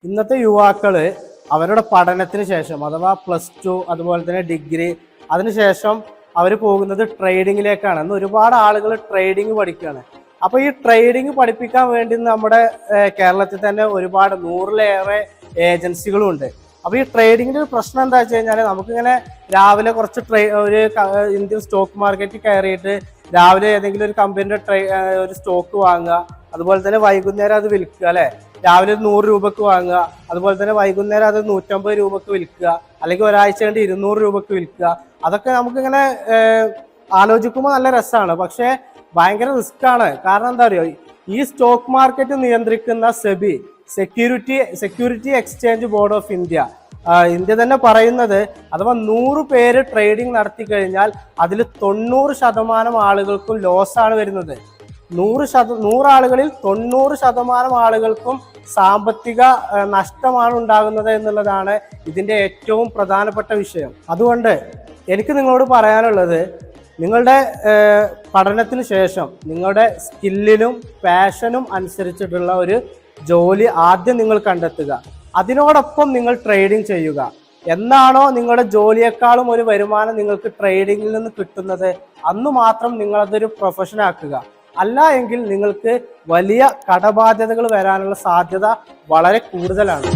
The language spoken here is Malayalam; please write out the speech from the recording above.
ഇന്നത്തെ യുവാക്കള് അവരുടെ പഠനത്തിന് ശേഷം അഥവാ +2 അതുപോലെ തന്നെ ഡിഗ്രി അതിനുശേഷം അവർ പോകുന്നത് ട്രേഡിങ്ങിലേക്കാണ്. ഇന്ന് ഒരുപാട് ആളുകൾ ട്രേഡിങ് പഠിക്കുകയാണ്. അപ്പോൾ ഈ ട്രേഡിങ് പഠിപ്പിക്കാൻ വേണ്ടി നമ്മുടെ കേരളത്തിൽ തന്നെ ഒരുപാട് 100-ലേറെ ഏജൻസികളുണ്ട്. അപ്പോൾ ഈ ട്രേഡിങ്ങിന്റെ ഒരു പ്രശ്നം എന്താ വെച്ച് കഴിഞ്ഞാൽ നമുക്കിങ്ങനെ രാവിലെ കുറച്ച് ഇന്ത്യൻ സ്റ്റോക്ക് മാർക്കറ്റിൽ കയറിയിട്ട് രാവിലെ ഏതെങ്കിലും ഒരു കമ്പനിയുടെ ഒരു സ്റ്റോക്ക് വാങ്ങുക, അതുപോലെ തന്നെ വൈകുന്നേരം അത് വിൽക്കുക അല്ലെ. രാവിലെ 100 രൂപക്ക് വാങ്ങുക, അതുപോലെ തന്നെ വൈകുന്നേരം അത് 150 രൂപക്ക് വിൽക്കുക, അല്ലെങ്കിൽ ഒരാഴ്ച കൊണ്ട് 200 രൂപക്ക് വിൽക്കുക. അതൊക്കെ നമുക്കിങ്ങനെ ആലോചിക്കുമ്പോൾ നല്ല രസമാണ്, പക്ഷേ ഭയങ്കര റിസ്ക് ആണ്. കാരണം എന്താ പറയുക, ഈ സ്റ്റോക്ക് മാർക്കറ്റ് നിയന്ത്രിക്കുന്ന SEBI security exchange board of India തന്നെ പറയുന്നത്, അഥവാ 100 പേര് ട്രേഡിംഗ് നടത്തി കഴിഞ്ഞാൽ അതിൽ 90% ആളുകൾക്കും ലോസ് ആണ് വരുന്നത്. 100 ആളുകളിൽ 90% ആളുകൾക്കും സാമ്പത്തിക നഷ്ടമാണ് ഉണ്ടാകുന്നത് എന്നുള്ളതാണ് ഇതിന്റെ ഏറ്റവും പ്രധാനപ്പെട്ട വിഷയം. അതുകൊണ്ട് എനിക്ക് നിങ്ങളോട് പറയാനുള്ളത്, നിങ്ങളുടെ പഠനത്തിന് ശേഷം നിങ്ങളുടെ സ്കില്ലിനും പാഷനും അനുസരിച്ചിട്ടുള്ള ഒരു ജോലി ആദ്യം നിങ്ങൾ കണ്ടെത്തുക. അതിനോടൊപ്പം നിങ്ങൾ ട്രേഡിംഗ് ചെയ്യുക. എന്നാണോ നിങ്ങളുടെ ജോലിയേക്കാളും ഒരു വരുമാനം നിങ്ങൾക്ക് ട്രേഡിങ്ങിൽ നിന്ന് കിട്ടുന്നത്, അന്ന് മാത്രം നിങ്ങളതൊരു പ്രൊഫഷൻ ആക്കുക. അല്ല എങ്കിൽ നിങ്ങൾക്ക് വലിയ കടബാധ്യതകൾ വരാനുള്ള സാധ്യത വളരെ കൂടുതലാണ്.